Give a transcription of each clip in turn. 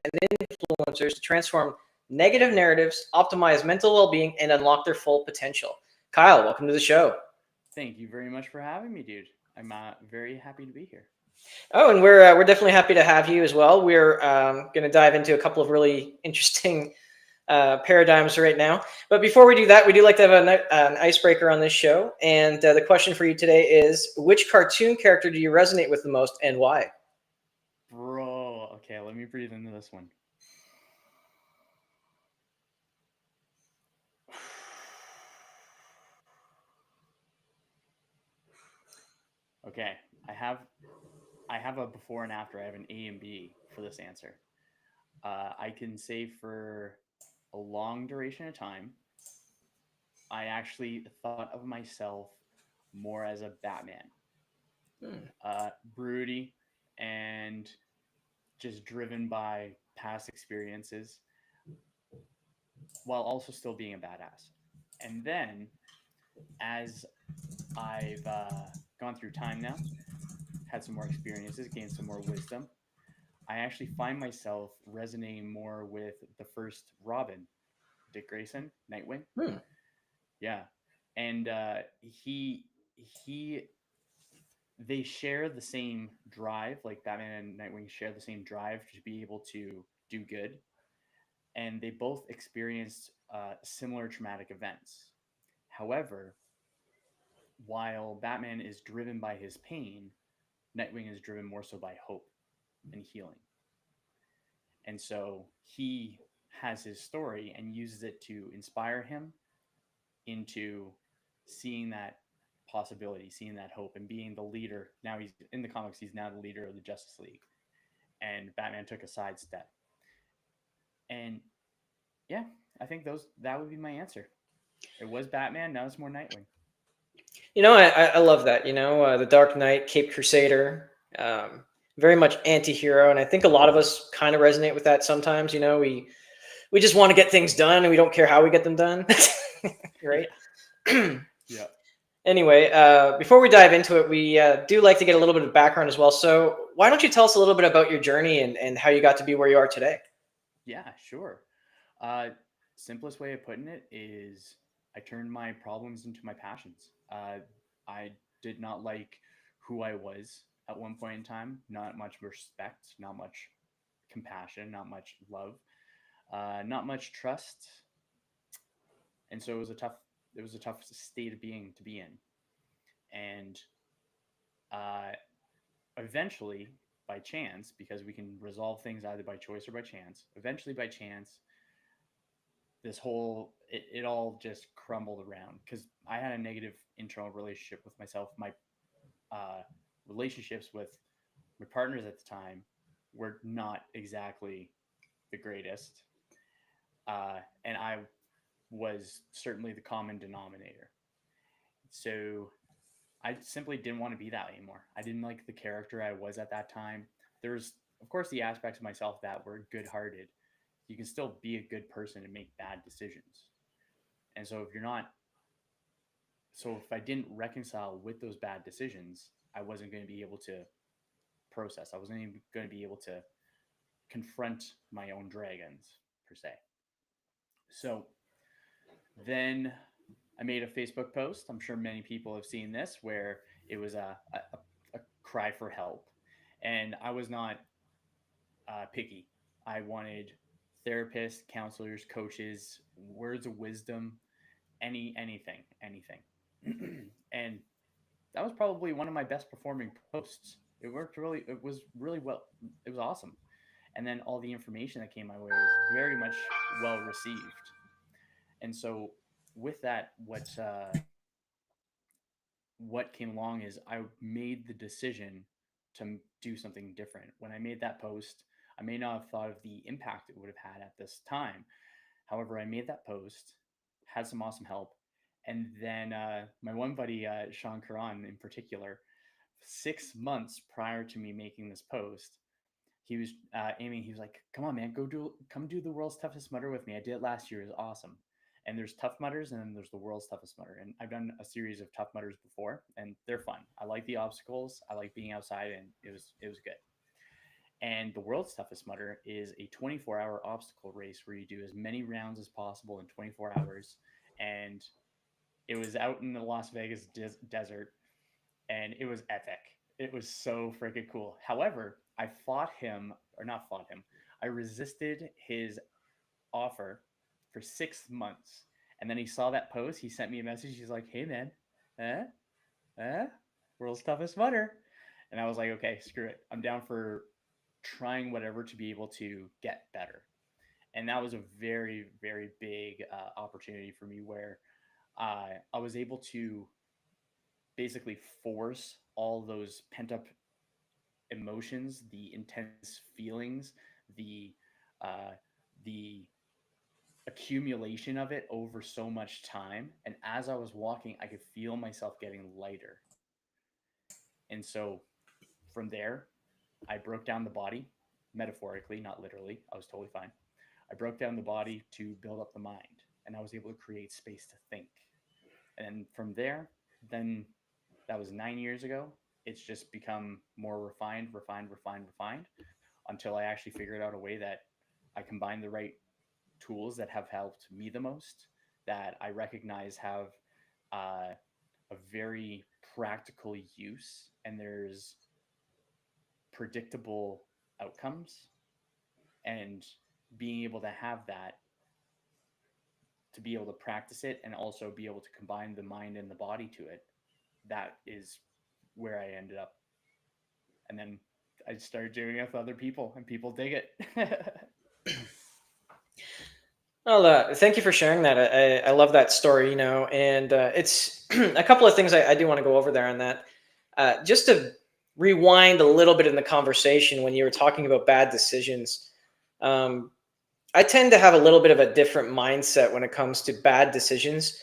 and influencers to transform negative narratives, optimize mental well-being, and unlock their full potential. Kyle, welcome to the show. Thank you very much for having me, dude. I'm very happy to be here. Oh, and we're definitely happy to have you as well. We're going to dive into a couple of really interesting paradigms right now. But before we do that, we do like to have an icebreaker on this show. And the question for you today is, which cartoon character do you resonate with the most and why? Bro, okay, let me breathe into this one. Okay, I have I have a before and after. I have an A and B for this answer. I can say for a long duration of time, I actually thought of myself more as a Batman. Hmm. Broody and just driven by past experiences while also still being a badass. And then as I've gone through time now, had some more experiences, gained some more wisdom, I actually find myself resonating more with the first Robin, Dick Grayson, Nightwing. Hmm. Yeah, and he they share the same drive. Like Batman and Nightwing share the same drive to be able to do good, and they both experienced similar traumatic events. However, while Batman is driven by his pain, Nightwing is driven more so by hope and healing. And so he has his story and uses it to inspire him into seeing that possibility, seeing that hope, and being the leader. Now he's in the comics, he's now the leader of the Justice League. And Batman took a sidestep. And yeah, I think those that would be my answer. It was Batman, now it's more Nightwing. I love that. The Dark Knight, Cape Crusader, very much anti-hero, and I think a lot of us kind of resonate with that sometimes. We just want to get things done, and we don't care how we get them done, right? Yeah. Yeah. Anyway, before we dive into it, we do like to get a little bit of background as well. So why don't you tell us a little bit about your journey and how you got to be where you are today? Yeah, sure. Uh, Simplest way of putting it is I turned my problems into my passions. I did not like who I was at one point in time. Not much respect, not much compassion, not much love, not much trust, and so it was a tough state of being to be in. And uh, eventually, by chance, because we can resolve things either by choice or by chance, eventually by chance, it all just crumbled around because I had a negative internal relationship with myself. My uh, relationships with my partners at the time were not exactly the greatest, and I was certainly the common denominator. So I simply didn't want to be that anymore. I didn't like the character I was at that time. There's, of course, the aspects of myself that were good hearted. You can still be a good person and make bad decisions. And so if I didn't reconcile with those bad decisions, I wasn't going to be able to process. I wasn't even going to be able to confront my own dragons, per se. So then I made a Facebook post. I'm sure many people have seen this, where it was a cry for help. And I was not picky. I wanted therapists, counselors, coaches, words of wisdom, anything. And that was probably one of my best performing posts. It was really well, it was awesome. And then all the information that came my way was very much well received. And so with that, what came along is I made the decision to do something different. When I made that post, I may not have thought of the impact it would have had at this time. However, I made that post, had some awesome help, and then my one buddy, Sean Caron in particular, 6 months prior to me making this post, he was aiming. He was like, "Come on, man, come do the world's toughest mutter with me. I did it last year. It was awesome." And there's tough mutters, and then there's the world's toughest mutter. And I've done a series of tough mutters before, and they're fun. I like the obstacles. I like being outside, and it was good. And the world's toughest mudder is a 24-hour obstacle race where you do as many rounds as possible in 24 hours. And it was out in the Las Vegas desert, and it was epic. It was so freaking cool. However, I fought him, or not fought him, I resisted his offer for 6 months. And then he saw that post. He sent me a message. He's like, "Hey, man, eh? Eh? World's toughest mudder." And I was like, okay, screw it. I'm down for trying whatever to be able to get better. And that was a very, very big opportunity for me where I was able to basically force all those pent up emotions, the intense feelings, the uh, the accumulation of it over so much time. And as I was walking, I could feel myself getting lighter. And so from there, I broke down the body, metaphorically, not literally. I was totally fine. I broke down the body to build up the mind, and I was able to create space to think. And from there, then that was 9 years ago. It's just become more refined, refined, refined, refined until I actually figured out a way that I combine the right tools that have helped me the most, that I recognize have uh, a very practical use, and there's predictable outcomes. And being able to have that, to be able to practice it and also be able to combine the mind and the body to it, that is where I ended up. And then I started doing it with other people, and people dig it. Well, thank you for sharing that. I love that story, and it's a couple of things I do want to go over there on that. Just to rewind a little bit in the conversation when you were talking about bad decisions. I tend to have a little bit of a different mindset when it comes to bad decisions.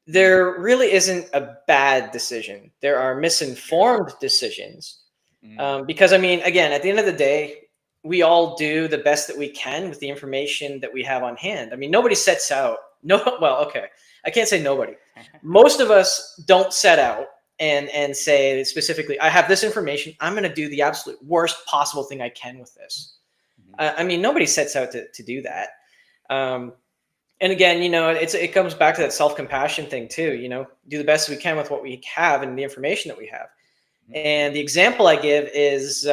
There really isn't a bad decision. There are misinformed decisions. Because, I mean, again, at the end of the day, we all do the best that we can with the information that we have on hand. I mean, nobody sets out. No, well, okay. I can't say nobody. Most of us don't set out and say specifically, I have this information. I'm going to do the absolute worst possible thing I can with this. I mean, nobody sets out to do that. And again, it comes back to that self-compassion thing too, do the best we can with what we have and the information that we have. And the example I give is,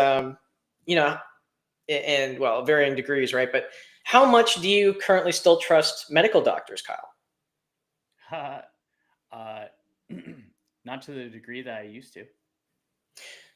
and well, varying degrees, right? But how much do you currently still trust medical doctors, Kyle? Not to the degree that I used to.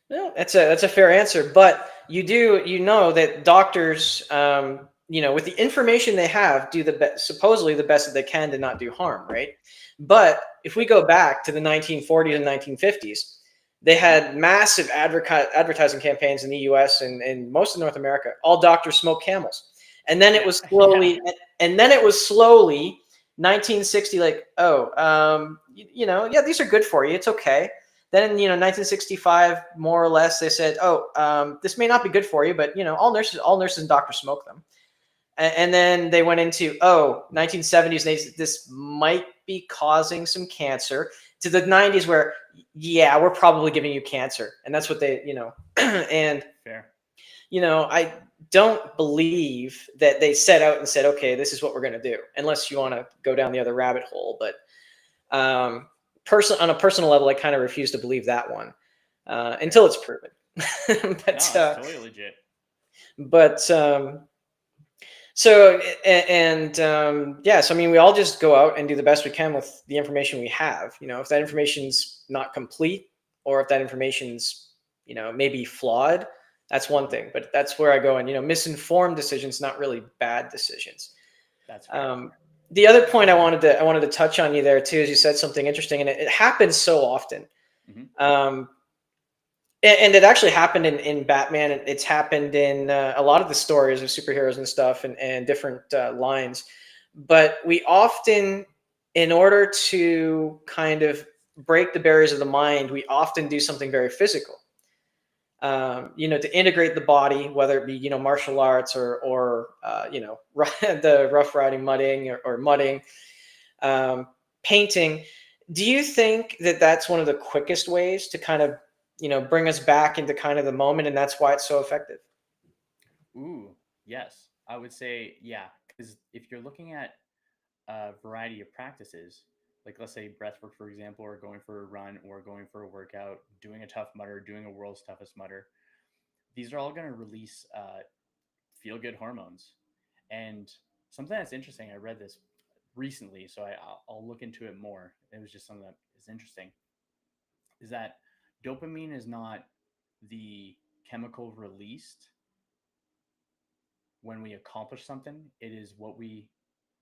No, that's a fair answer, but you know that doctors, with the information they have, do supposedly the best that they can to not do harm, right? But if we go back to the 1940s and 1950s, they had massive advertising campaigns in the U.S. and most of North America. All doctors smoke Camels, and then it was slowly, and then it was slowly 1960, like, these are good for you. It's okay. Then, 1965, more or less, they said, this may not be good for you, but, all nurses and doctors smoke them. And then they went into, 1970s, this might be causing some cancer, to the 90s where, yeah, we're probably giving you cancer. And that's what they, and, fair. I don't believe that they set out and said, okay, this is what we're going to do, unless you want to go down the other rabbit hole. But on a personal level, I kind of refuse to believe that one until it's proven. But, no, it's totally legit. But so I mean, we all just go out and do the best we can with the information we have. If that information's not complete, or if that information's maybe flawed, that's one thing. But that's where I go. And misinformed decisions, not really bad decisions. That's fair. The other point I wanted to touch on you there too is you said something interesting, and it happens so often. And it actually happened in Batman. It's happened in a lot of the stories of superheroes and stuff, and different lines. But we often, in order to kind of break the barriers of the mind, we often do something very physical. To integrate the body, whether it be martial arts or the rough riding mudding or mudding, painting. Do you think that that's one of the quickest ways to kind of bring us back into kind of the moment, and that's why it's so effective? Ooh, yes. I would say, yeah, because if you're looking at a variety of practices, like let's say breathwork, for example, or going for a run or going for a workout, doing a tough mutter, doing a world's toughest mutter, these are all going to release feel good hormones. And something that's interesting, I read this recently, so I'll look into it more. It was just something that is interesting, is that dopamine is not the chemical released when we accomplish something, it is what we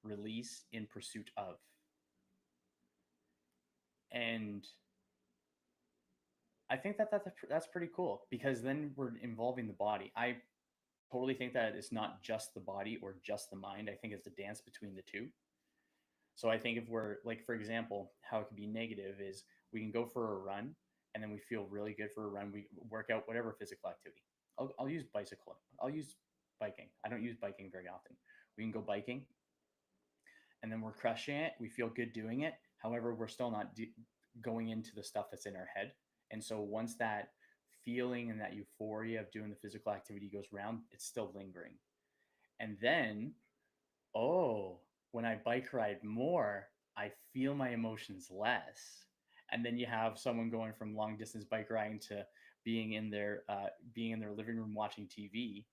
release in pursuit of. And I think that that's pretty cool because then we're involving the body. I totally think that it's not just the body or just the mind. I think it's a dance between the two. So I think if we're like, for example, how it could be negative is we can go for a run and then we feel really good for a run. We work out whatever physical activity. I'll use bicycle. I'll use biking. I don't use biking very often. We can go biking and then we're crushing it. We feel good doing it. However, we're still not going into the stuff that's in our head. And so once that feeling and that euphoria of doing the physical activity goes around, it's still lingering. And then, oh, when I bike ride more, I feel my emotions less. And then you have someone going from long distance bike riding to being in their living room watching TV,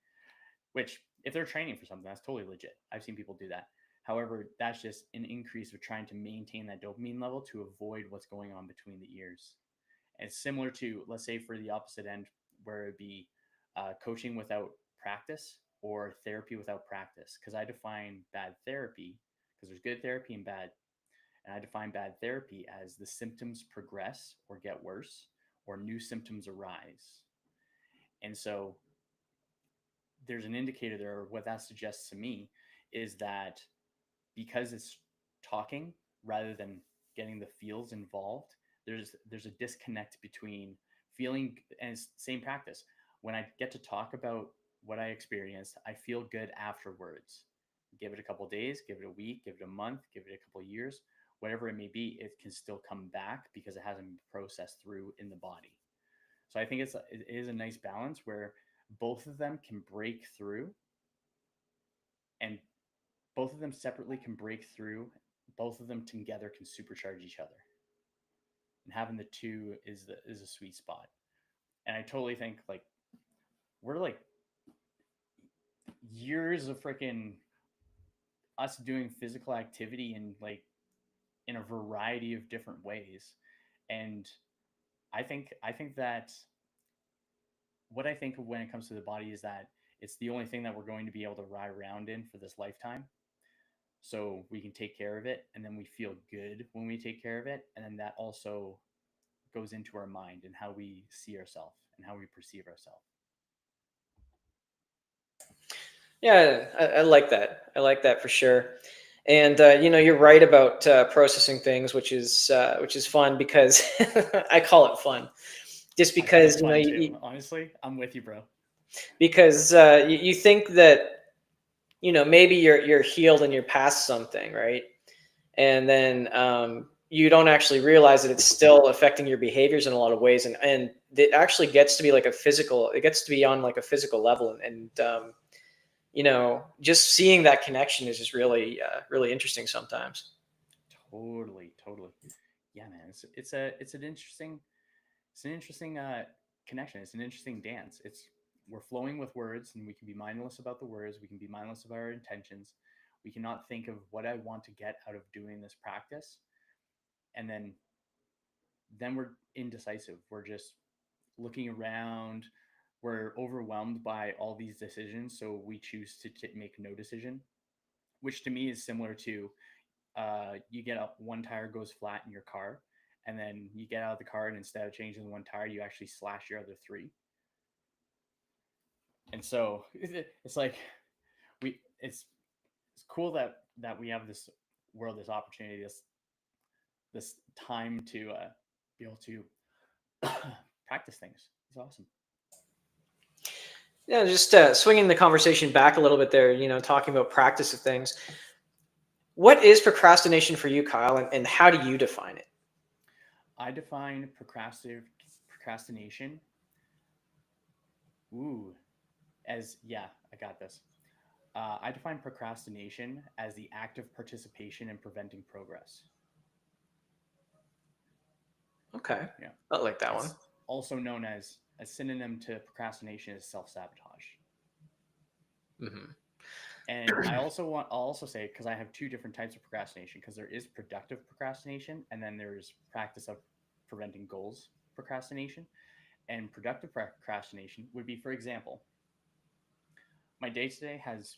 which if they're training for something, that's totally legit. I've seen people do that. However, that's just an increase of trying to maintain that dopamine level to avoid what's going on between the ears. And it's similar to, let's say, for the opposite end, where it'd be coaching without practice or therapy without practice. Because I define bad therapy, because there's good therapy and bad. And I define bad therapy as the symptoms progress or get worse, or new symptoms arise. And so there's an indicator there. What that suggests to me is that because it's talking rather than getting the feels involved, there's a disconnect between feeling and it's same practice. When I get to talk about what I experienced, I feel good afterwards. Give it a couple of days, give it a week, give it a month, give it a couple of years, whatever it may be, it can still come back because it hasn't been processed through in the body. So I think it is a nice balance where both of them can break through and both of them separately can break through. Both of them together can supercharge each other. And having the two is a sweet spot. And I totally think like we're like years of freaking us doing physical activity and like in a variety of different ways. And I think that what I think of when it comes to the body is that it's the only thing that we're going to be able to ride around in for this lifetime. So we can take care of it and then we feel good when we take care of it. And then that also goes into our mind and how we see ourselves and how we perceive ourselves. Yeah, I like that. I like that for sure. And you're right about processing things, which is fun because I call it fun, just I call because it fun too. Honestly, I'm with you, bro. because you think that maybe you're healed and you're past something, right? And then you don't actually realize that it's still affecting your behaviors in a lot of ways, and it actually gets to be like a physical. It gets to be on like a physical level, and just seeing that connection is just really really interesting sometimes. Totally, totally. Yeah, man. It's an interesting connection. It's an interesting dance. It's we're flowing with words, and we can be mindless about the words. We can be mindless about our intentions. We cannot think of what I want to get out of doing this practice, and then we're indecisive. We're just looking around. We're overwhelmed by all these decisions, so we choose to make no decision, which to me is similar to you get up, one tire goes flat in your car, and then you get out of the car, and instead of changing the one tire, you actually slash your other three. And so it's like it's cool that we have this world, this opportunity, this time to be able to practice things. It's awesome. Yeah, just swinging the conversation back a little bit there. Talking about practice of things. What is procrastination for you, Kyle, and how do you define it? I define procrastination. Ooh. As yeah, I got this. I define procrastination as the active participation in preventing progress. Okay, Yeah, I like that one. it's also known as a synonym to procrastination is self sabotage. Hmm. And I'll also say, because I have two different types of procrastination, because there is productive procrastination and then there's practice of preventing goals procrastination. And productive procrastination would be, for example, my day today has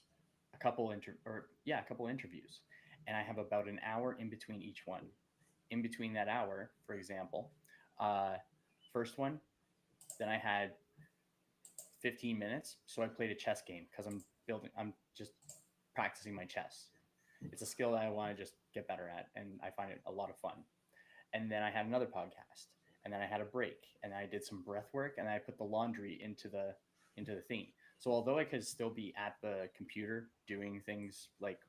a couple interviews, and I have about an hour in between each one. In between that hour, for example, uh, first one, then I had 15 minutes, so I played a chess game because I'm just practicing my chess. It's a skill that I want to just get better at, and I find it a lot of fun. And then I had another podcast, and then I had a break, and I did some breath work, and I put the laundry into the thingy. So although I could still be at the computer doing things like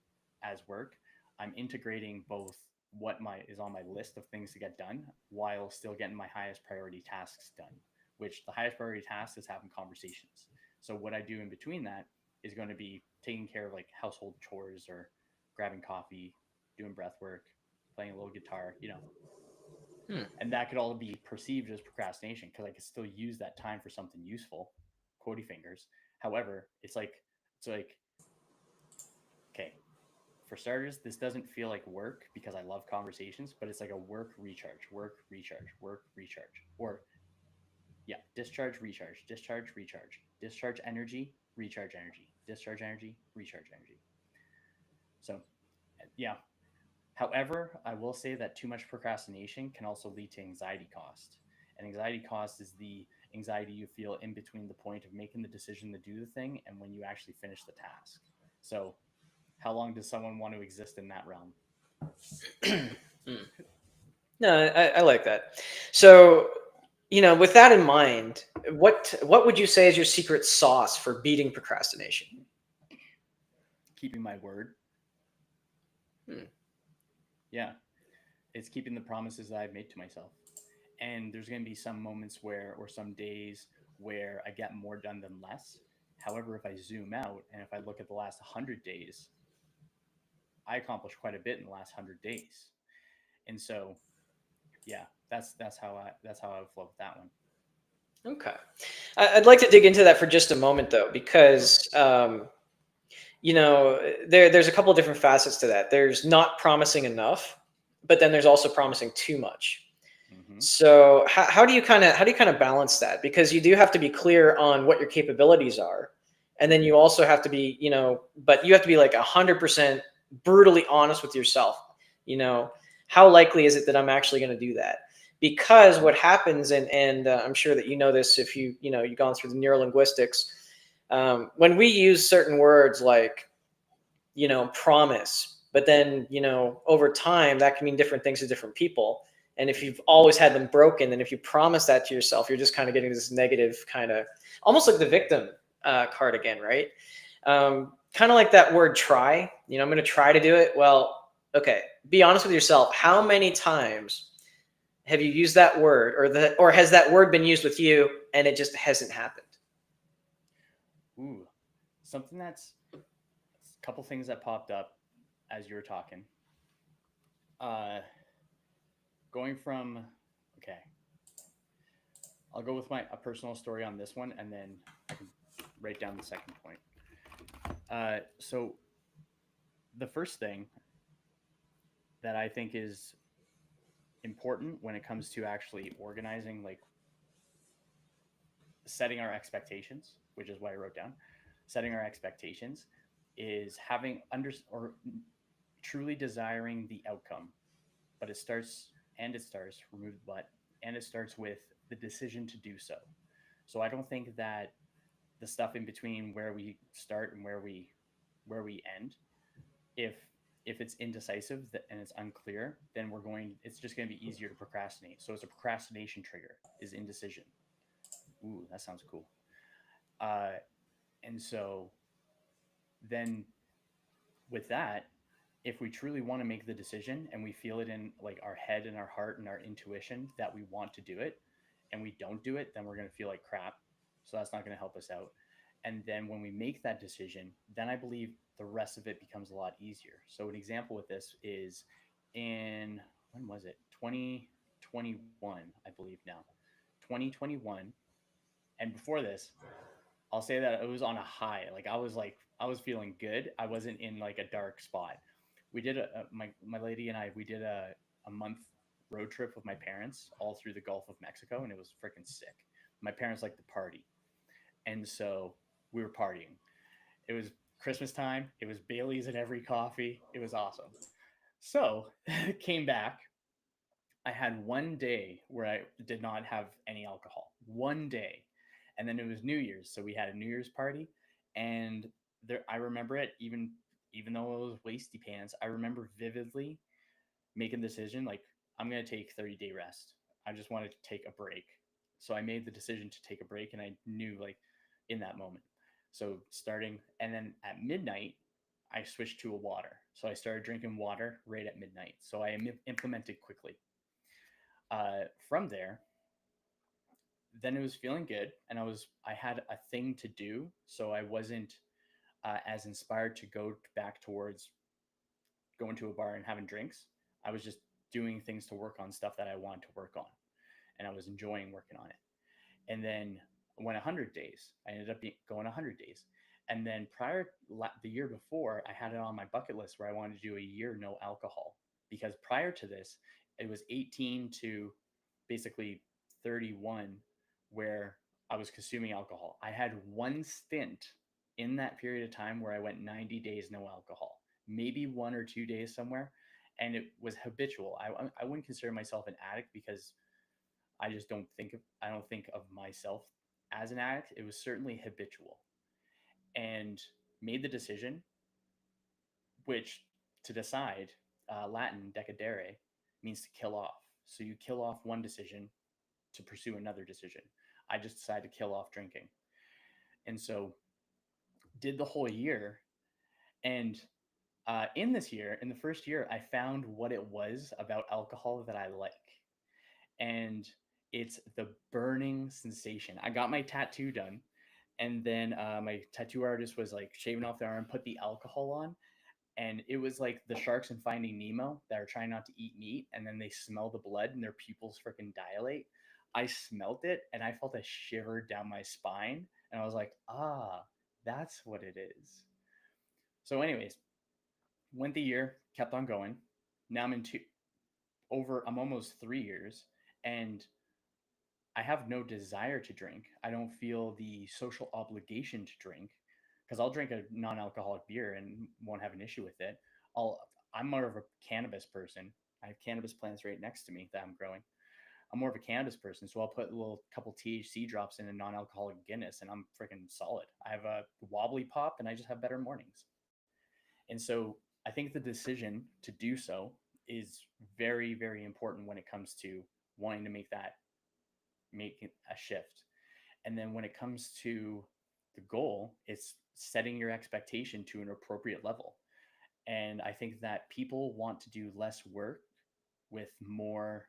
as work, I'm integrating both what my is on my list of things to get done while still getting my highest priority tasks done, which the highest priority task is having conversations. So what I do in between that is going to be taking care of like household chores or grabbing coffee, doing breath work, playing a little guitar, Hmm. and that could all be perceived as procrastination because I could still use that time for something useful, quotey fingers. However, it's like okay, for starters, this doesn't feel like work because I love conversations, but it's like a work recharge, work recharge, or yeah, discharge recharge, discharge energy, recharge energy, discharge energy, recharge energy. So yeah. However, I will say that too much procrastination can also lead to anxiety cost. And anxiety cost is the anxiety you feel in between the point of making the decision to do the thing and when you actually finish the task. So, how long does someone want to exist in that realm? Hmm. No, I like that. So, with that in mind, what would you say is your secret sauce for beating procrastination? Keeping my word. Hmm. Yeah, it's keeping the promises that I've made to myself. And there's going to be some moments or some days where I get more done than less. However, if I zoom out and if I look at the last 100 days, I accomplished quite a bit in the last 100 days. And so, yeah, that's how I would flow with that one. Okay, I'd like to dig into that for just a moment, though, Sure. because there's a couple of different facets to that. There's not promising enough, but then there's also promising too much. Mm-hmm. So how do you kind of balance that? Because you do have to be clear on what your capabilities are, and then you also have to be, but you have to be like 100% brutally honest with yourself. You know, how likely is it that I'm actually going to do that? Because Mm-hmm. what happens, and I'm sure that you know this if you've gone through the neurolinguistics, when we use certain words like promise, but then over time that can mean different things to different people. And if you've always had them broken, then if you promise that to yourself, you're just kind of getting this negative kind of, almost like the victim card again, right? Kind of like that word try. I'm going to try to do it. Well, okay, be honest with yourself. How many times have you used that word, or has that word been used with you and it just hasn't happened? Ooh, something that's a couple things that popped up as you were talking. Uh, going from okay, I'll go with my a personal story on this one, and then I can write down the second point. So the first thing that I think is important when it comes to actually organizing, like setting our expectations, which is what I wrote down. Setting our expectations is having under or truly desiring the outcome, but it starts remove the but and it starts with the decision to do so. So I don't think that the stuff in between where we start and where we end, if if it's indecisive and it's unclear, then it's just going to be easier to procrastinate. So it's a procrastination trigger is indecision. Ooh, that sounds cool. Uh, and so then with that, if we truly want to make the decision and we feel it in like our head and our heart and our intuition that we want to do it and we don't do it, then we're going to feel like crap. So that's not going to help us out. And then when we make that decision, then I believe the rest of it becomes a lot easier. So an example with this is in, when was it? 2021, I believe now. 2021. And before this, I'll say that it was on a high. Like I was feeling good. I wasn't in like a dark spot. We did my lady and I, we did a month road trip with my parents all through the Gulf of Mexico, and it was freaking sick. My parents like to party, and so we were partying. It was Christmas time. It was Bailey's in every coffee. It was awesome. So came back. I had one day where I did not have any alcohol. One day. And then it was New Year's. So we had a New Year's party. And there I remember it even though it was wasty pants, I remember vividly making the decision like I'm gonna take 30-day rest. I just wanted to take a break. So I made the decision to take a break and I knew like in that moment. So starting and then at midnight, I switched to a water. So I started drinking water right at midnight. So I implemented quickly. From there, then it was feeling good, and I had a thing to do, so I wasn't as inspired to go back towards going to a bar and having drinks. I was just doing things to work on stuff that I wanted to work on, and I was enjoying working on it. And then went 100 days. I ended up going 100 days. And then the year before, I had it on my bucket list where I wanted to do a year no alcohol. Because prior to this, it was 18 to basically 31 where I was consuming alcohol. I had one stint in that period of time where I went 90 days no alcohol, maybe 1 or 2 days somewhere. And it was habitual. I wouldn't consider myself an addict because I don't think of myself as an addict. It was certainly habitual, and made the decision, which to decide, Latin decadere means to kill off. So you kill off one decision to pursue another decision. I just decided to kill off drinking, and so did the whole year. And in this year, in the first year, I found what it was about alcohol that I like, and it's the burning sensation. I got my tattoo done, and then my tattoo artist was like shaving off the arm, put the alcohol on, and it was like the sharks in Finding Nemo that are trying not to eat meat, and then they smell the blood and their pupils freaking dilate. I smelt it, and I felt a shiver down my spine, and I was like, ah, that's what it is. So, anyways, went the year, kept on going. Now I'm in I'm almost 3 years, and I have no desire to drink. I don't feel the social obligation to drink because I'll drink a non-alcoholic beer and won't have an issue with it. I'll I'm more of a cannabis person. I have cannabis plants right next to me that I'm growing. I'm more of a cannabis person, so I'll put a little couple THC drops in a non-alcoholic Guinness, and I'm freaking solid. I have a wobbly pop, and I just have better mornings. And so I think the decision to do so is very, very important when it comes to wanting to make a shift. And then when it comes to the goal, it's setting your expectation to an appropriate level. And I think that people want to do less work with more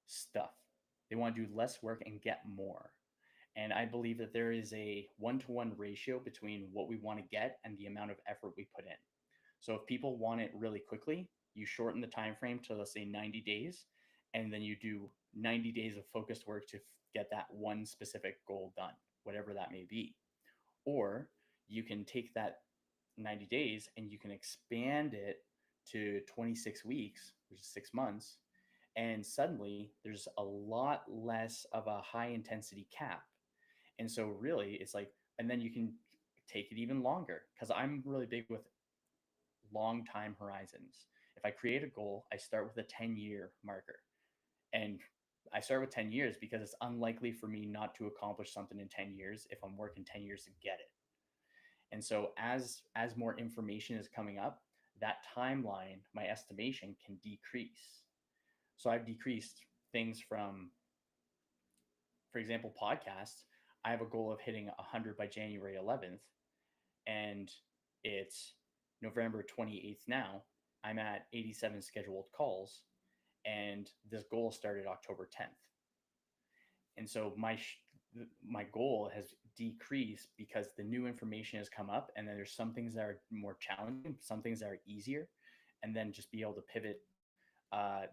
stuff. They want to do less work and get more. And I believe that there is a 1-to-1 ratio between what we want to get and the amount of effort we put in. So if people want it really quickly, you shorten the time frame to, let's say, 90 days, and then you do 90 days of focused work to get that one specific goal done, whatever that may be. Or you can take that 90 days and you can expand it to 26 weeks, which is 6 months, and suddenly there's a lot less of a high intensity cap. And so really it's like, and then you can take it even longer, because I'm really big with long time horizons. If I create a goal, I start with a 10-year marker. And I start with 10 years because it's unlikely for me not to accomplish something in 10 years if I'm working 10 years to get it. And so as more information is coming up, that timeline, my estimation, can decrease. So I've decreased things from, for example, podcasts. I have a goal of hitting 100 by January 11th, and it's November 28th now. I'm at 87 scheduled calls, and this goal started October 10th. And so my goal has decrease because the new information has come up, and then there's some things that are more challenging, some things that are easier, and then just be able to pivot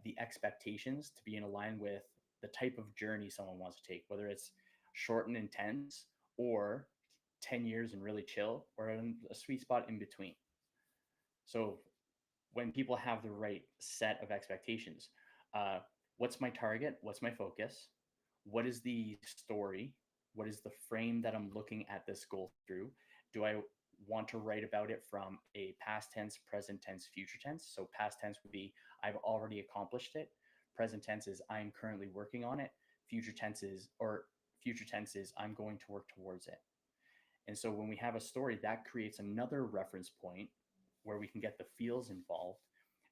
the expectations to be in line with the type of journey someone wants to take, whether it's short and intense or 10 years and really chill, or a sweet spot in between. So when people have the right set of expectations, uh, what's my target? What's my focus? What is the story? What is the frame that I'm looking at this goal through? Do I want to write about it from a past tense, present tense, future tense? So past tense would be I've already accomplished it. Present tense is I'm currently working on it. Future tense is I'm going to work towards it. And so when we have a story, that creates another reference point where we can get the feels involved.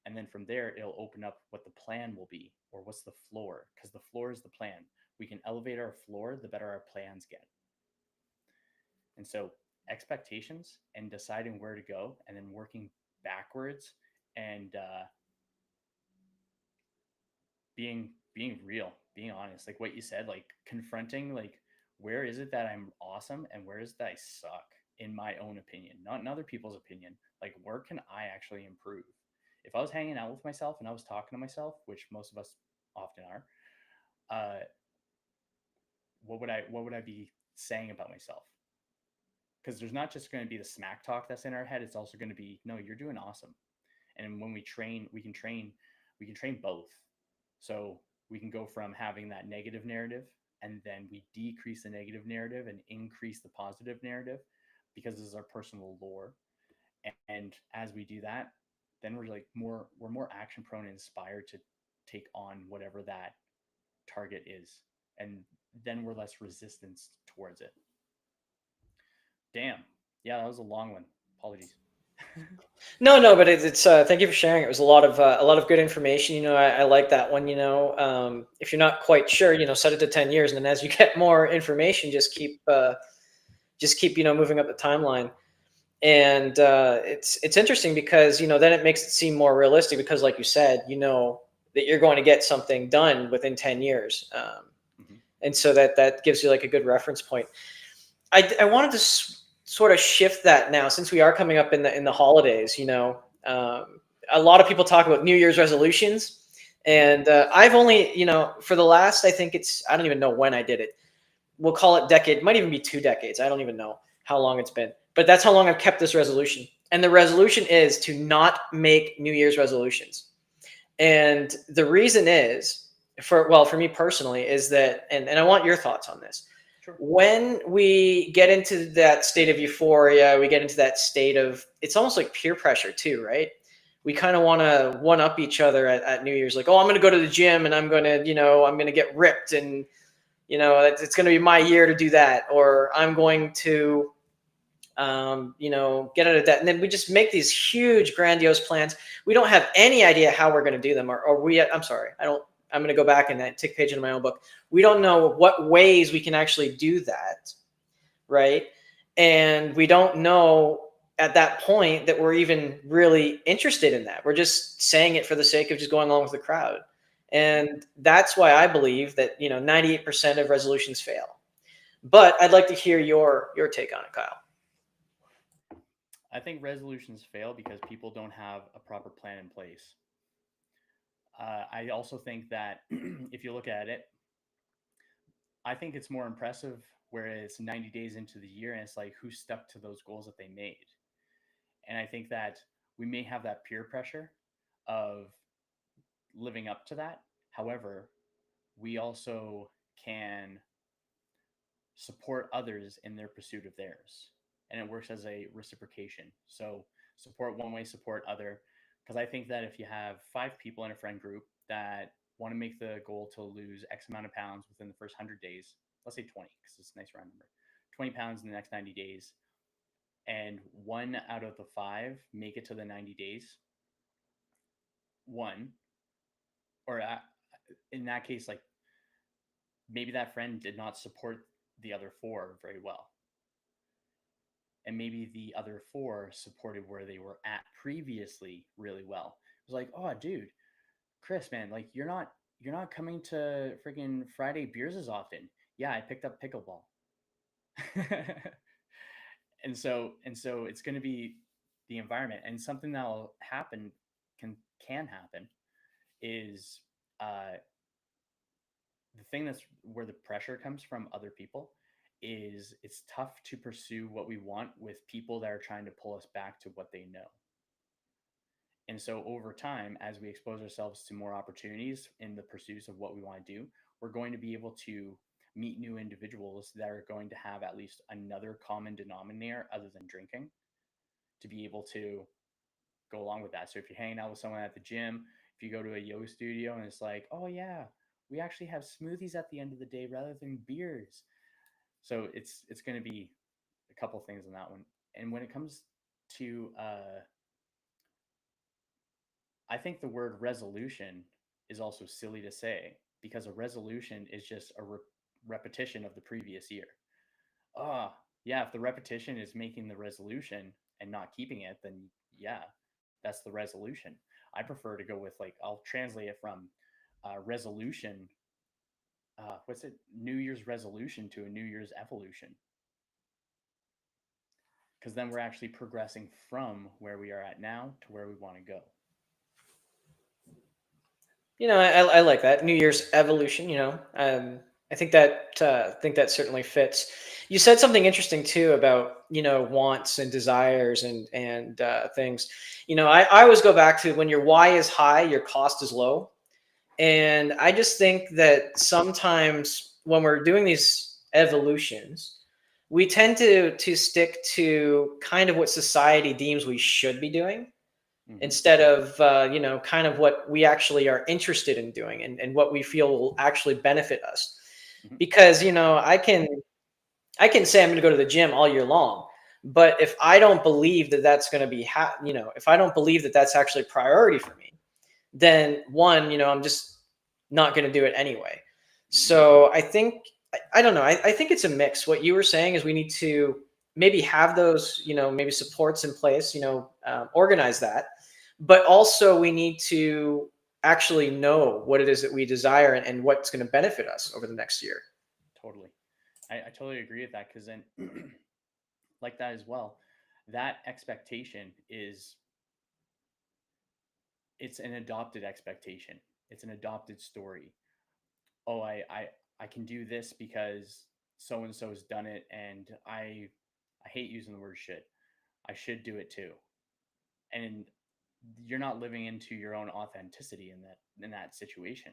And then from there, it'll open up what the plan will be, or what's the floor, because the floor is the plan. We can elevate our floor, the better our plans get. And so expectations and deciding where to go, and then working backwards, and being real, being honest, like what you said, like confronting, like where is it that I'm awesome and where is it that I suck, in my own opinion, not in other people's opinion. Like where can I actually improve? If I was hanging out with myself and I was talking to myself, which most of us often are, uh, what would I be saying about myself? Because there's not just going to be the smack talk that's in our head. It's also going to be, no, you're doing awesome. And when we train, we can train both. So we can go from having that negative narrative, and then we decrease the negative narrative and increase the positive narrative, because this is our personal lore. And as we do that, then we're more action prone and inspired to take on whatever that target is. And then we're less resistance towards it. Damn. Yeah, that was a long one. Apologies. No, no, but it's thank you for sharing. It was a lot of good information. I like that one. If you're not quite sure, set it to 10 years, and then as you get more information, just keep moving up the timeline. And it's interesting because then it makes it seem more realistic because, like you said, that you're going to get something done within 10 years, Mhm. and so that gives you like a good reference point. I wanted to sort of shift that now since we are coming up in the holidays. A lot of people talk about New Year's resolutions, and I've only for the last, I think I don't even know when I did it. We'll call it decade. It might even be 2 decades. I don't even know how long it's been, but that's how long I've kept this resolution. And the resolution is to not make New Year's resolutions. And the reason is for me personally is that, and I want your thoughts on this. Sure. When we get into that state of euphoria, we get into that state of, it's almost like peer pressure too, right? We kind of want to one up each other at New Year's, like, oh, I'm going to go to the gym and I'm going to, I'm going to get ripped, and it's going to be my year to do that, or I'm going to get out of debt. And then we just make these huge, grandiose plans. We don't have any idea how we're going to do them, I'm sorry, I'm going to go back and take a page into my own book. We don't know what ways we can actually do that, right? And we don't know at that point that we're even really interested in that. We're just saying it for the sake of just going along with the crowd. And that's why I believe that 98% of resolutions fail. But I'd like to hear your take on it, Kyle. I think resolutions fail because people don't have a proper plan in place. I also think that if you look at it, I think it's more impressive where it's 90 days into the year and it's like who stuck to those goals that they made. And I think that we may have that peer pressure of living up to that. However, we also can support others in their pursuit of theirs. And it works as a reciprocation. So support one way, support other. Because I think that if you have 5 people in a friend group that want to make the goal to lose X amount of pounds within the first 100 days, let's say 20, because it's a nice round number, 20 pounds in the next 90 days, and 1 out of the 5 make it to the 90 days, one, or in that case, like maybe that friend did not support the other 4 very well. And maybe the other 4 supported where they were at previously really well. It was like, oh, dude, Chris, man, like you're not coming to freaking Friday beers as often. Yeah, I picked up pickleball. And so it's going to be the environment, and something that will happen can happen is uh, the thing that's where the pressure comes from other people is it's tough to pursue what we want with people that are trying to pull us back to what they know. And so over time, as we expose ourselves to more opportunities in the pursuits of what we want to do, we're going to be able to meet new individuals that are going to have at least another common denominator other than drinking to be able to go along with that. So if you're hanging out with someone at the gym, if you go to a yoga studio and it's like, oh yeah, we actually have smoothies at the end of the day rather than beers. So it's going to be a couple things on that one. And when it comes to I think the word resolution is also silly to say because a resolution is just a repetition of the previous year. Ah, yeah, if the repetition is making the resolution and not keeping it, then yeah, that's the resolution. I prefer to go with like I'll translate it from resolution. What's it? New Year's resolution to a New Year's evolution, because then we're actually progressing from where we are at now to where we want to go. I like that New Year's evolution. I think that certainly fits. You said something interesting too about wants and desires and things. I always go back to when your why is high, your cost is low, and I just think that sometimes when we're doing these evolutions, we tend to stick to kind of what society deems we should be doing Hmm. instead of kind of what we actually are interested in doing and what we feel will actually benefit us. Hmm. Because I can say I'm going to go to the gym all year long, but if I don't believe that that's going to be if I don't believe that that's actually a priority for me, then one, I'm just not going to do it anyway. Hmm. So I don't know. I think it's a mix. What you were saying is we need to maybe have those, maybe supports in place, organize that, but also we need to actually know what it is that we desire and what's going to benefit us over the next year. Totally. I totally agree with that because then, like that as well, that expectation is it's an adopted expectation. It's an adopted story. Oh, I can do this because so and so has done it, and I hate using the word should. I should do it too, and you're not living into your own authenticity in that situation.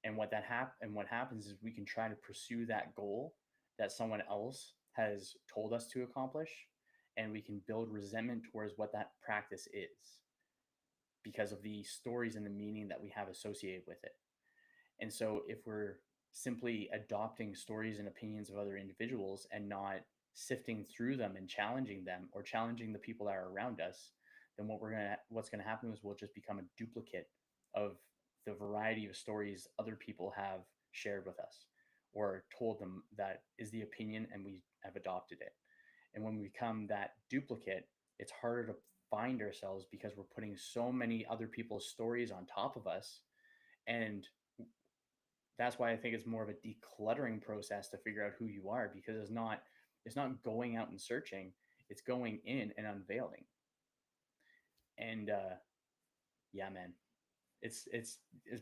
And what happens is we can try to pursue that goal that someone else has told us to accomplish, and we can build resentment towards what that practice is because of the stories and the meaning that we have associated with it. And so if we're simply adopting stories and opinions of other individuals and not sifting through them and challenging them or challenging the people that are around us, then what's gonna happen is we'll just become a duplicate of the variety of stories other people have shared with us or told them that is the opinion and we have adopted it. And when we become that duplicate, it's harder to find ourselves because we're putting so many other people's stories on top of us. And that's why I think it's more of a decluttering process to figure out who you are because it's not going out and searching, it's going in and unveiling. And yeah, man, it's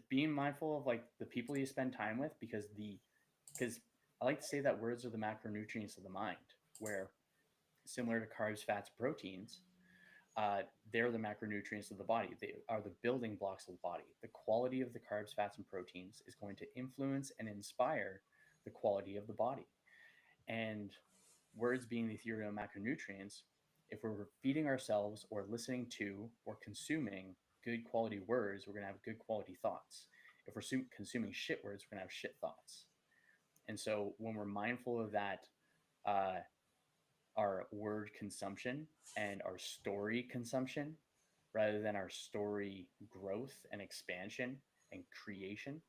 being mindful of like the people you spend time with because I like to say that words are the macronutrients of the mind, where similar to carbs, fats, proteins, uh, they're the macronutrients of the body. They are the building blocks of the body. The quality of the carbs, fats, and proteins is going to influence and inspire the quality of the body. And words being the ethereal macronutrients, if we're feeding ourselves or listening to or consuming good quality words, we're going to have good quality thoughts. If we're consuming shit words, we're going to have shit thoughts. And so when we're mindful of that, uh, our word consumption and our story consumption rather than our story growth and expansion and creation,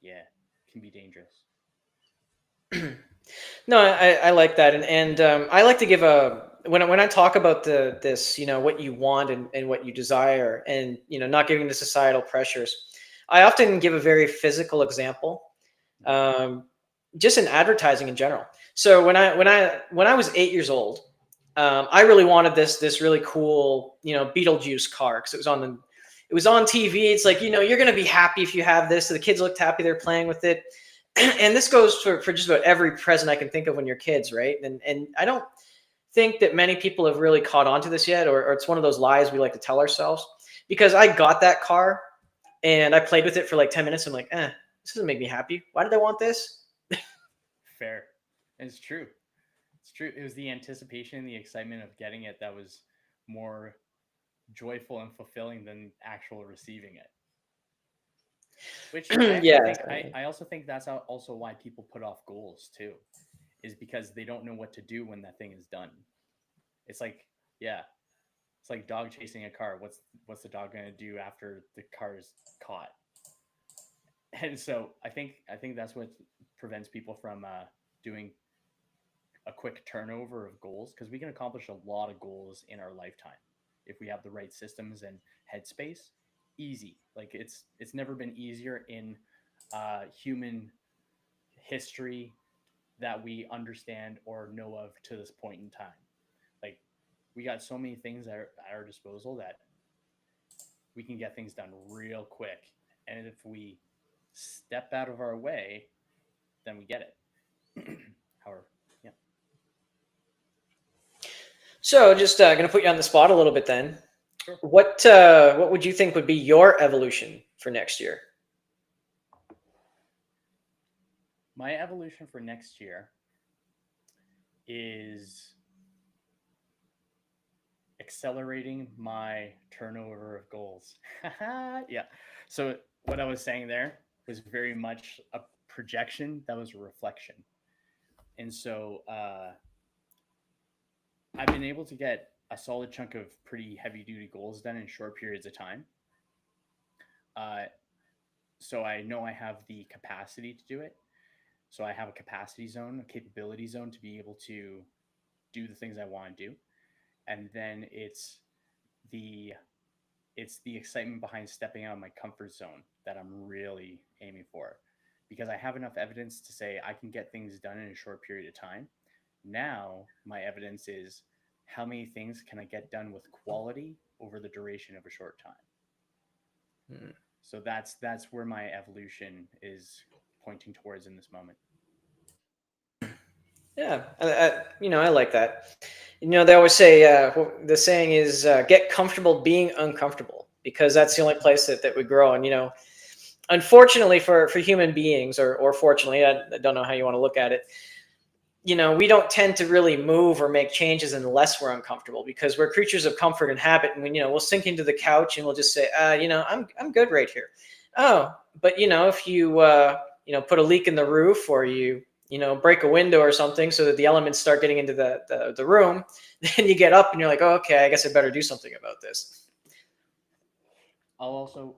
yeah, can be dangerous. No, I like that, and I like to give a when I talk about this, what you want and what you desire, and not giving the societal pressures. I often give a very physical example. Mhm. Um, just in advertising in general. So when I was 8 years old, I really wanted this really cool, Beetlejuice car, because it was on TV. It's like, you're gonna be happy if you have this. So the kids looked happy, they're playing with it. And this goes for just about every present I can think of when you're kids, right? And I don't think that many people have really caught on to this yet, or it's one of those lies we like to tell ourselves. Because I got that car and I played with it for like 10 minutes. I'm like, this doesn't make me happy. Why did I want this? Fair. It's true. It's true. It was the anticipation and the excitement of getting it that was more joyful and fulfilling than actual receiving it. Which I actually Yeah. think I also think that's also why people put off goals too, is because they don't know what to do when that thing is done. It's like, yeah, it's like dog chasing a car. What's the dog gonna do after the car is caught? And so I think that's what prevents people from doing a quick turnover of goals, because we can accomplish a lot of goals in our lifetime if we have the right systems and headspace. Easy, like it's never been easier in human history that we understand or know of to this point in time. Like, we got so many things at our disposal that we can get things done real quick, and if we step out of our way, then we get it. However, yeah. So just going to put you on the spot a little bit then. Sure. What would you think would be your evolution for next year? My evolution for next year is accelerating my turnover of goals. Yeah. So what I was saying there was very much a projection that was a reflection. And so I've been able to get a solid chunk of pretty heavy duty goals done in short periods of time. Uh, so I know I have the capacity to do it. So I have a capacity zone, a capability zone to be able to do the things I want to do. And then the it's the excitement behind stepping out of my comfort zone that I'm really aiming for, because I have enough evidence to say I can get things done in a short period of time. Now, my evidence is how many things can I get done with quality over the duration of a short time. Hmm. So that's where my evolution is pointing towards in this moment. Yeah, I like that. They always say the saying is get comfortable being uncomfortable, because that's the only place that we grow. And unfortunately for human beings, or fortunately, I don't know how you want to look at it. We don't tend to really move or make changes unless we're uncomfortable, because we're creatures of comfort and habit. And we'll sink into the couch and we'll just say, I'm good right here. Oh, but if you put a leak in the roof, or break a window or something, so that the elements start getting into the room, then you get up and you're like, oh, okay, I guess I better do something about this. I'll also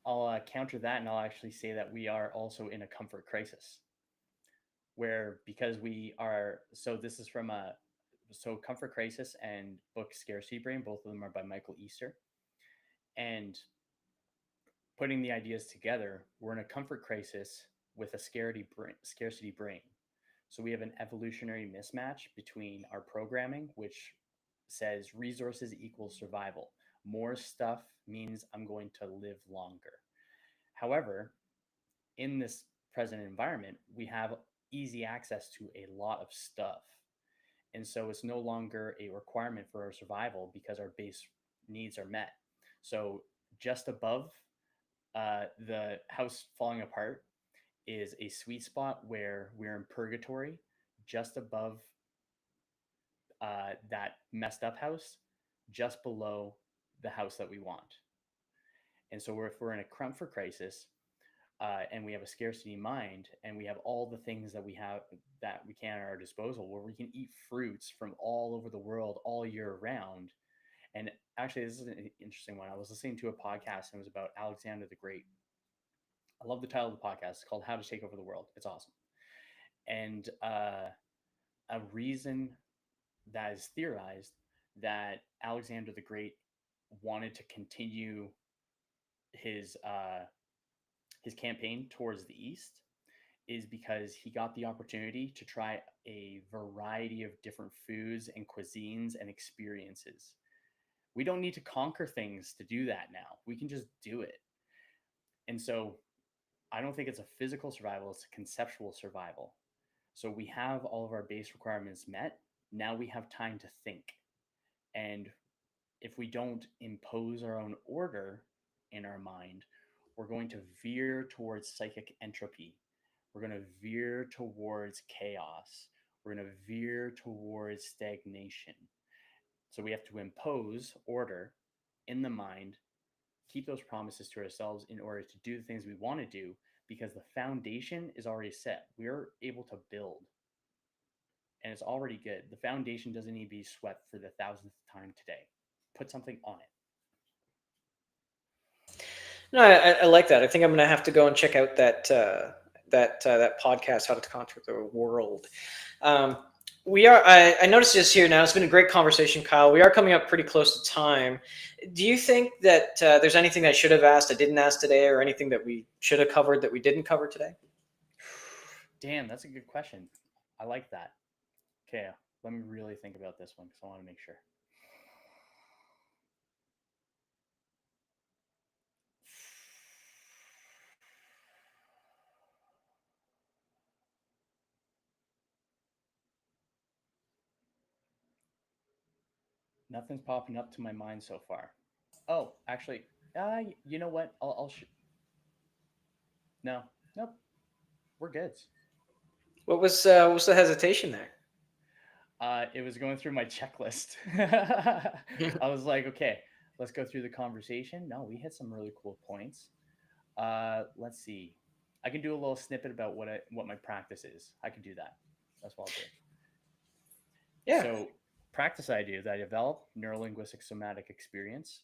I'll counter that, and I'll actually say that we are also in a comfort crisis, where because we are, so this is from a so Comfort Crisis and book Scarcity Brain, both of them are by Michael Easter. And putting the ideas together, we're in a comfort crisis with a scarcity brain. So we have an evolutionary mismatch between our programming, which says resources equals survival. More stuff means I'm going to live longer. However, in this present environment, we have easy access to a lot of stuff. And so it's no longer a requirement for our survival because our base needs are met. So just above the house falling apart is a sweet spot where we're in purgatory, just above that messed up house, just below the house that we want. And so if we're in a comfort crisis, and we have a scarcity mind, and we have all the things that we can at our disposal, where we can eat fruits from all over the world all year round. And actually, this is an interesting one. I was listening to a podcast, and it was about Alexander the Great. I love the title of the podcast. It's called How to Take Over the World. It's awesome. And a reason that is theorized that Alexander the Great wanted to continue his his campaign towards the east is because he got the opportunity to try a variety of different foods and cuisines and experiences. We don't need to conquer things to do that now. We can just do it. And so I don't think it's a physical survival, it's a conceptual survival. So we have all of our base requirements met. Now we have time to think. And if we don't impose our own order in our mind, we're going to veer towards psychic entropy. We're going to veer towards chaos. We're going to veer towards stagnation. So we have to impose order in the mind, keep those promises to ourselves in order to do the things we want to do because the foundation is already set. We're able to build and it's already good. The foundation doesn't need to be swept for the thousandth time today. Put something on it. No, I like that. I think I'm going to have to go and check out that podcast, How to Conquer the World. We are. I noticed this here now. It's been a great conversation, Kyle. We are coming up pretty close to time. Do you think that there's anything I should have asked I didn't ask today, or anything that we should have covered that we didn't cover today? Damn, that's a good question. I like that. Okay, let me really think about this one because I want to make sure. Nothing's popping up to my mind so far. Oh, actually, you know what? No, nope, we're good. What was the hesitation there? It was going through my checklist. I was like, okay, let's go through the conversation. No, we hit some really cool points. Let's see. I can do a little snippet about what my practice is. I can do that. That's what I'll do. Yeah. So, practice I do is I develop neurolinguistic somatic experience,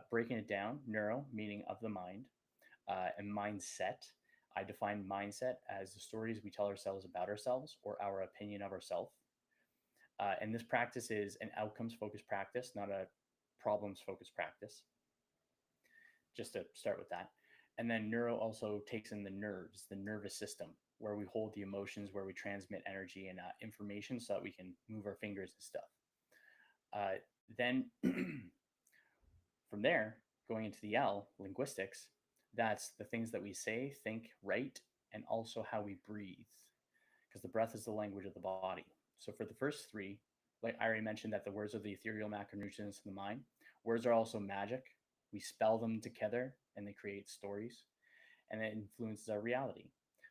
breaking it down. Neuro meaning of the mind, and mindset. I define mindset as the stories we tell ourselves about ourselves or our opinion of ourselves. And this practice is an outcomes focused practice, not a problems focused practice. Just to start with that. And then neuro also takes in the nerves, the nervous system, where we hold the emotions, where we transmit energy and information so that we can move our fingers and stuff. Then from there, going into the L, linguistics, that's the things that we say, think, write, and also how we breathe, because the breath is the language of the body. So for the first three, like I already mentioned, that the words are the ethereal macronutrients of the mind. Words are also magic. We spell them together and they create stories, and it influences our reality.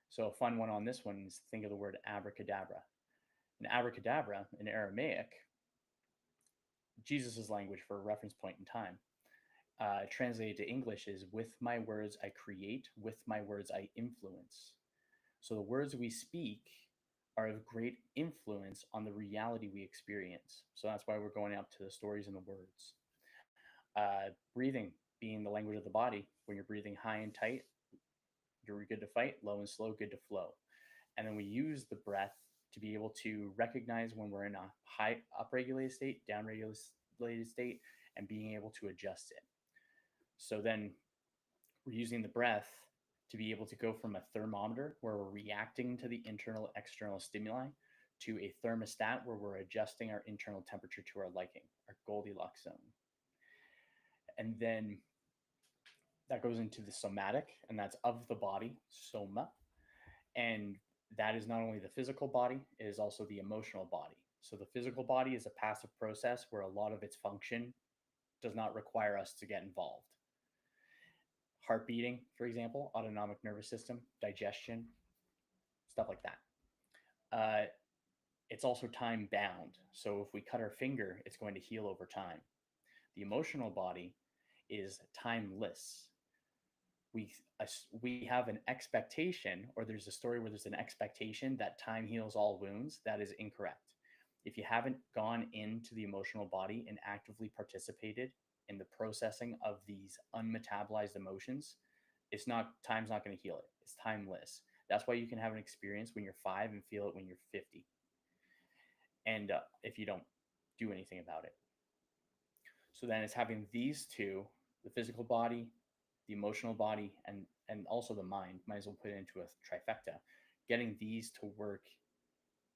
So a fun one on this one is think of the word abracadabra. And abracadabra in Aramaic, Jesus' language for a reference point in time, translated to English is with my words I create, with my words I influence. So the words we speak are of great influence on the reality we experience. So that's why we're going up to the stories and the words. Breathing being the language of the body. When you're breathing high and tight, you're good to fight, low and slow, good to flow. And then we use the breath to be able to recognize when we're in a high upregulated state, downregulated state, and being able to adjust it. So then we're using the breath to be able to go from a thermometer where we're reacting to the internal external stimuli to a thermostat where we're adjusting our internal temperature to our liking, our Goldilocks zone. And then that goes into the somatic, and that's of the body, soma. And that is not only the physical body, it is also the emotional body. So the physical body is a passive process where a lot of its function does not require us to get involved. Heart beating, for example, autonomic nervous system, digestion, stuff like that. Uh, it's also time bound. So if we cut our finger, it's going to heal over time. The emotional body is timeless. We we have an expectation, or there's a story where there's an expectation that time heals all wounds. That is incorrect. If you haven't gone into the emotional body and actively participated in the processing of these unmetabolized emotions, it's not time's not going to heal it. It's timeless. That's why you can have an experience when you're 5 and feel it when you're 50. And if you don't do anything about it. So then it's having these two, the physical body, the emotional body, and also the mind. Might as well put it into a trifecta. getting these to work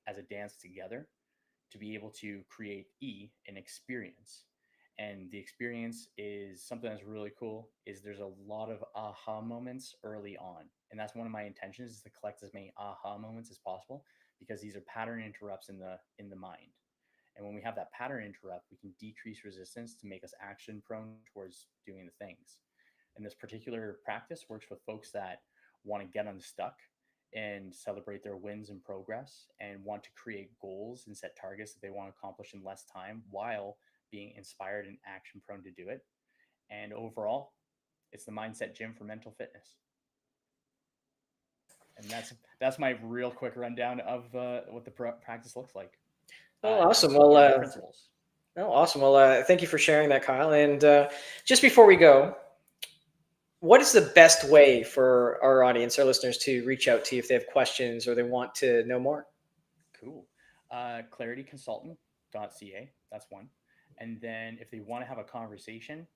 as a dance together to be able to create an experience. And the experience is something that's really cool is there's a lot of aha moments early on. And that's one of my intentions, is to collect as many aha moments as possible, because these are pattern interrupts in the mind. And when we have that pattern interrupt, we can decrease resistance to make us action prone towards doing the things. And this particular practice works with folks that want to get unstuck and celebrate their wins and progress, and want to create goals and set targets that they want to accomplish in less time while being inspired and action prone to do it. And overall, it's the mindset gym for mental fitness. And that's my real quick rundown of what the practice looks like. Oh, And awesome. some Well, principles. oh, awesome. Well, thank you for sharing that, Kyle. And just before we go, what is the best way for our audience, our listeners, to reach out to you if they have questions or they want to know more? Cool. Clarityconsultant.ca. That's one. And then if they want to have a conversation,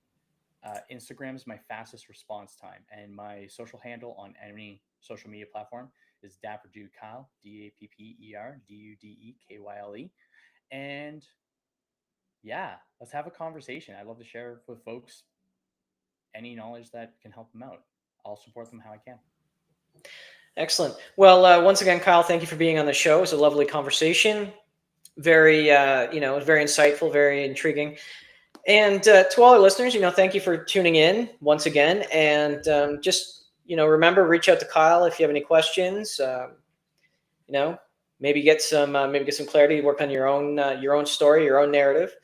Instagram is my fastest response time, and my social handle on any social media platform is Dapper Dude Kyle, DapperDudekyle. And yeah, let's have a conversation. I'd love to share with folks any knowledge that can help them out. I'll support them how I can. Excellent. Well, once again, Kyle, thank you for being on the show. It was a lovely conversation. Very, very insightful, very intriguing. And to all our listeners, thank you for tuning in once again. And just, remember, reach out to Kyle if you have any questions. Maybe get some clarity, work on your own story, your own narrative.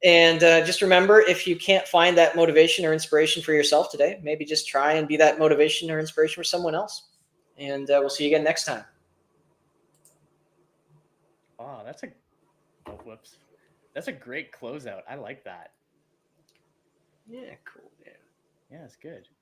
And just remember, if you can't find that motivation or inspiration for yourself today, maybe just try and be that motivation or inspiration for someone else. And we'll see you again next time. Oh, whoops. That's a great closeout. I like that. Yeah, cool. Yeah. Yeah, it's good.